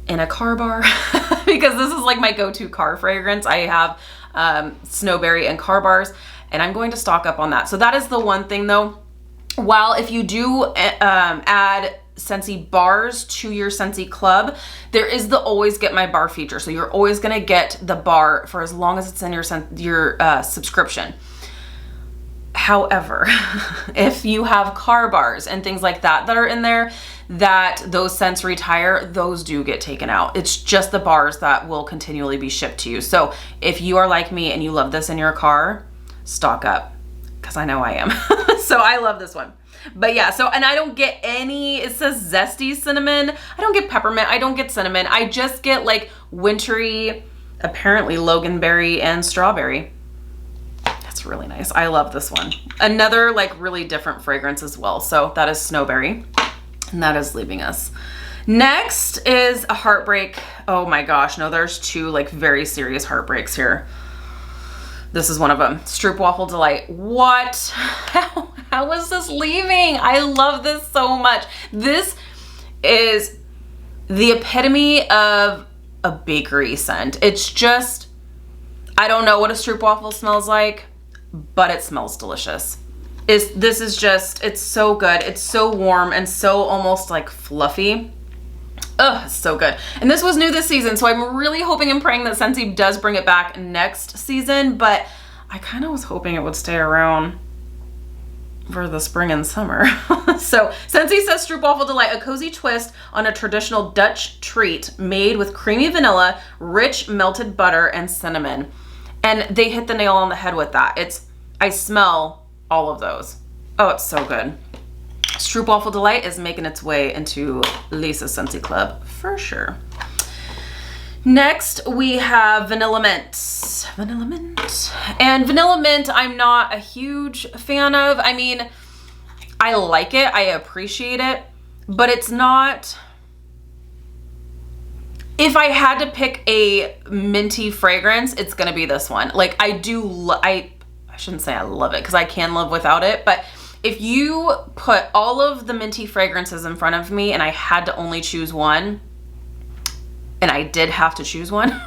in a car bar, because this is like my go-to car fragrance. I have Snowberry and car bars, and I'm going to stock up on that. So that is the one thing though. While if you do add Scentsy bars to your Scentsy club, there is the always get my bar feature. So you're always going to get the bar for as long as it's in your subscription. However, if you have car bars and things like that that are in there, that those scents retire, those do get taken out. It's just the bars that will continually be shipped to you. So if you are like me and you love this in your car, stock up, because I know I am. So I love this one. But yeah, so, and I don't get any, it says Zesty Cinnamon. I don't get peppermint. I don't get cinnamon. I just get like wintry, apparently loganberry and strawberry. That's really nice. I love this one. Another like really different fragrance as well. So that is Snowberry, and that is leaving us. Next is a heartbreak. Oh my gosh, no, there's two like very serious heartbreaks here. This is one of them. Stroopwafel Delight. What? How is this leaving? I love this so much. This is the epitome of a bakery scent. It's just, I don't know what a stroopwafel smells like, but it smells delicious. This is just, it's so good. It's so warm and so almost like fluffy. Ugh, it's so good. And this was new this season, so I'm really hoping and praying that Scentsy does bring it back next season, but I kind of was hoping it would stay around for the spring and summer. So Scentsy says Stroopwafel Delight, a cozy twist on a traditional Dutch treat made with creamy vanilla, rich melted butter, and cinnamon. And they hit the nail on the head with that. I smell all of those. Oh, it's so good. Stroopwafel Delight is making its way into Lisa's Scentsy Club for sure. Next, we have Vanilla Mint. Vanilla Mint. And Vanilla Mint, I'm not a huge fan of. I mean, I like it. I appreciate it. But it's not... If I had to pick a minty fragrance, it's going to be this one. Like, I shouldn't say I love it, because I can live without it. But if you put all of the minty fragrances in front of me and I had to only choose one, and I did have to choose one,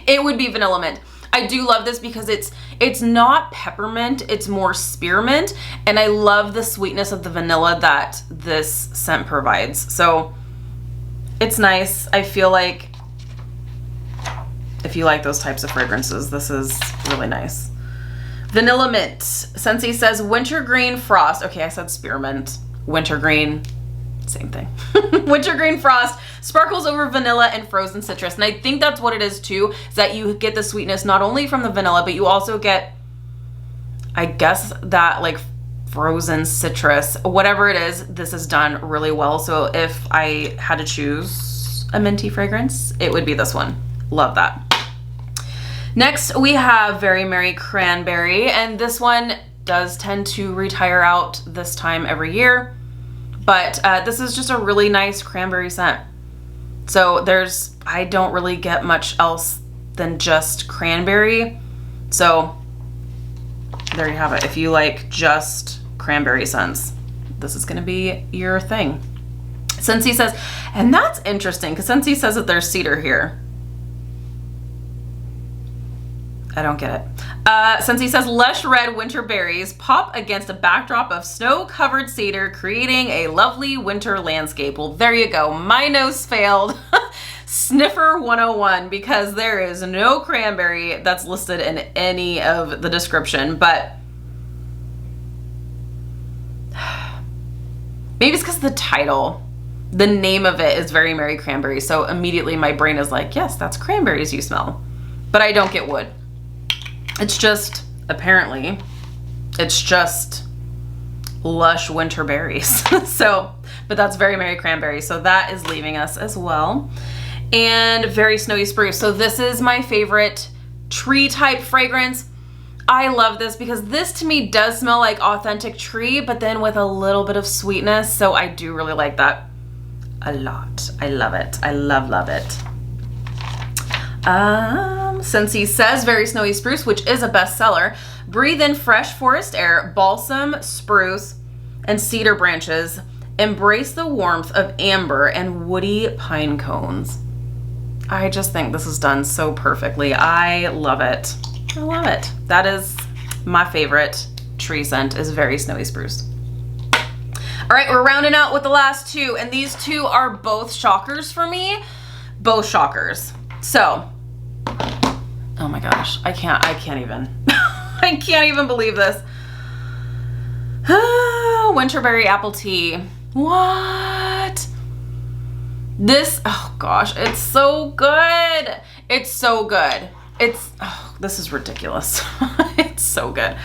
it would be Vanilla Mint. I do love this because it's not peppermint, it's more spearmint, and I love the sweetness of the vanilla that this scent provides. So it's nice. I feel like if you like those types of fragrances, this is really nice. Vanilla Mint. Scentsy says wintergreen frost. Okay, I said spearmint. Wintergreen, same thing. Wintergreen frost sparkles over vanilla and frozen citrus. And I think that's what it is too, is that you get the sweetness not only from the vanilla, but you also get, I guess, that like frozen citrus. Whatever it is, this is done really well. So if I had to choose a minty fragrance, it would be this one. Love that. Next, we have Very Merry Cranberry, and this one does tend to retire out this time every year, but this is just a really nice cranberry scent. So I don't really get much else than just cranberry. So there you have it. If you like just cranberry scents, this is gonna be your thing. Scentsy says, and that's interesting because Scentsy says that there's cedar here. I don't get it. Scentsy says lush red winter berries pop against a backdrop of snow-covered cedar, creating a lovely winter landscape. Well, there you go. My nose failed. Sniffer 101, because there is no cranberry that's listed in any of the description, but maybe it's because the title, the name of it is Very Merry Cranberry, so immediately my brain is like, yes, that's cranberries you smell. But I don't get wood. It's just, apparently, it's just lush winter berries. So, but that's Very Merry Cranberry. So that is leaving us as well. And Very Snowy Spruce. So this is my favorite tree type fragrance. I love this because this to me does smell like authentic tree, but then with a little bit of sweetness. So I do really like that a lot. I love it. I love it. Scentsy says Very Snowy Spruce, which is a bestseller. Breathe in fresh forest air, balsam, spruce, and cedar branches. Embrace the warmth of amber and woody pine cones. I just think this is done so perfectly. I love it. I love it. That is my favorite tree scent, is Very Snowy Spruce. All right, we're rounding out with the last two, and these two are both shockers for me. Both shockers. So, oh my gosh, I can't even. I can't even believe this. Winterberry apple tea. What? This, oh gosh, it's so good. It's so good. It's, oh, this is ridiculous. It's so good.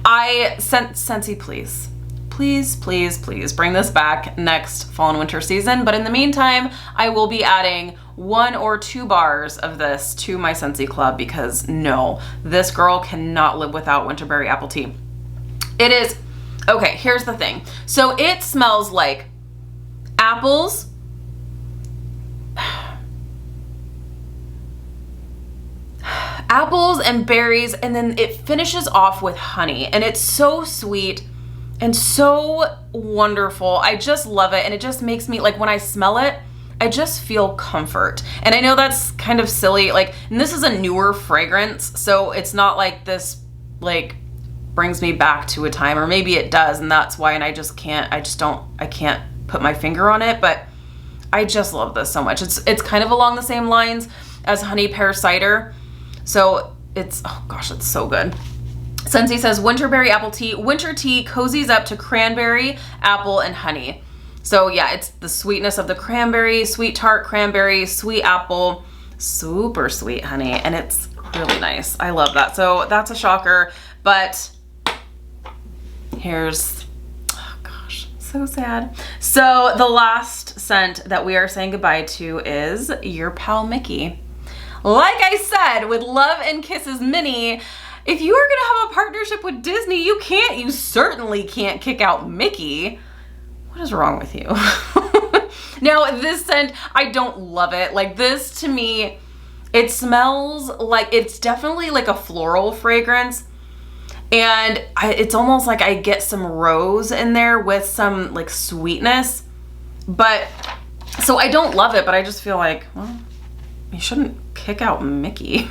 Scentsy, please. Please, please, please bring this back next fall and winter season. But in the meantime, I will be adding 1 or 2 bars of this to my Scentsy club because no, this girl cannot live without Winterberry apple tea. It is, okay, here's the thing. So it smells like apples, apples and berries, and then it finishes off with honey, and it's so sweet and so wonderful. I just love it, and it just makes me, like, when I smell it, I just feel comfort. And I know that's kind of silly, like, and this is a newer fragrance, so it's not like this, like, brings me back to a time, or maybe it does, and that's why, and I can't put my finger on it, but I just love this so much. It's kind of along the same lines as honey pear cider. So it's, oh gosh, it's so good. Scentsy says Winterberry apple tea. Winter tea cozies up to cranberry, apple, and honey. So yeah, it's the sweetness of the cranberry, sweet tart cranberry, sweet apple, super sweet honey, and it's really nice. I love that. So that's a shocker, but here's, oh gosh, so sad. So the last scent that we are saying goodbye to is your pal Mickey. Like I said, with Love and Kisses Mini, if you are gonna have a partnership with Disney, you certainly can't kick out Mickey. What is wrong with you? Now, this scent, I don't love it. Like, this to me, it smells like, it's definitely like a floral fragrance. And it's almost like I get some rose in there with some like sweetness. But, so I don't love it, but I just feel like, well, you shouldn't kick out Mickey.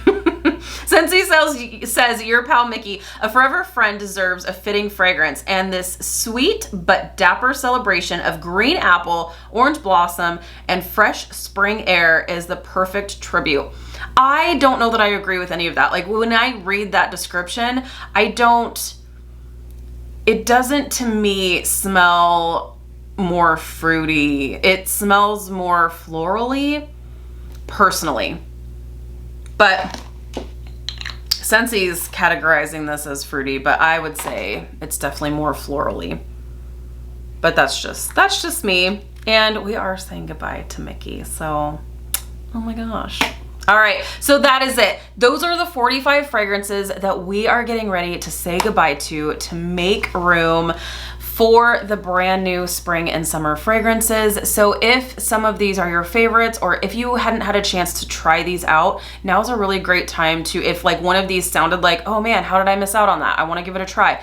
Scentsy says, your pal Mickey, a forever friend, deserves a fitting fragrance, and this sweet but dapper celebration of green apple, orange blossom, and fresh spring air is the perfect tribute. I don't know that I agree with any of that. Like, when I read that description, it doesn't to me smell more fruity. It smells more florally, personally. But Scentsy's categorizing this as fruity, but I would say it's definitely more florally. But that's just me. And we are saying goodbye to Mickey, so oh my gosh. All right, so that is it. Those are the 45 fragrances that we are getting ready to say goodbye to make room for the brand new spring and summer fragrances. So if some of these are your favorites, or if you hadn't had a chance to try these out, now's a really great time to, if like one of these sounded like, oh man, how did I miss out on that? I wanna give it a try.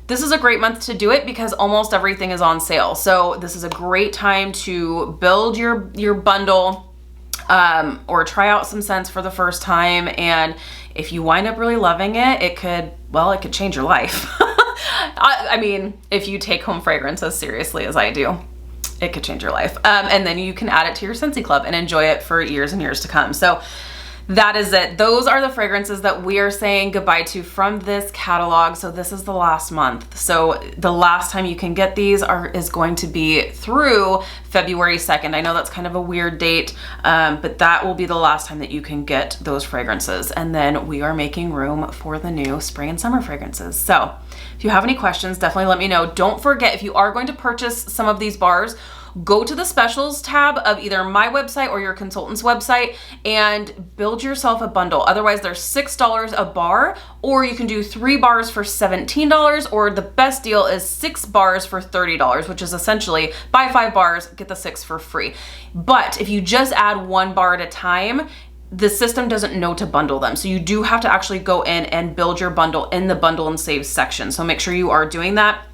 This is a great month to do it because almost everything is on sale. So this is a great time to build your bundle, or try out some scents for the first time. And if you wind up really loving it, it could change your life. I mean, if you take home fragrance as seriously as I do, it could change your life. And then you can add it to your Scentsy club and enjoy it for years and years to come. So that is it. Those are the fragrances that we are saying goodbye to from this catalog. So this is the last month. So the last time you can get these is going to be through February 2nd. I know that's kind of a weird date, but that will be the last time that you can get those fragrances. And then we are making room for the new spring and summer fragrances. So if you have any questions, definitely let me know. Don't forget, if you are going to purchase some of these bars, go to the specials tab of either my website or your consultant's website and build yourself a bundle. Otherwise, there's $6 a bar, or you can do 3 bars for $17, or the best deal is 6 bars for $30, which is essentially buy 5 bars, get the 6 for free. But if you just add 1 bar at a time, the system doesn't know to bundle them. So you do have to actually go in and build your bundle in the bundle and save section. So make sure you are doing that.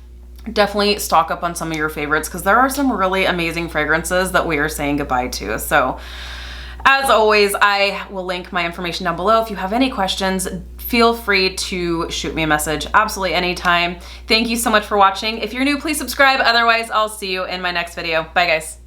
Definitely stock up on some of your favorites because there are some really amazing fragrances that we are saying goodbye to. So as always, I will link my information down below. If you have any questions, feel free to shoot me a message absolutely anytime. Thank you so much for watching. If you're new, please subscribe. Otherwise, I'll see you in my next video. Bye guys.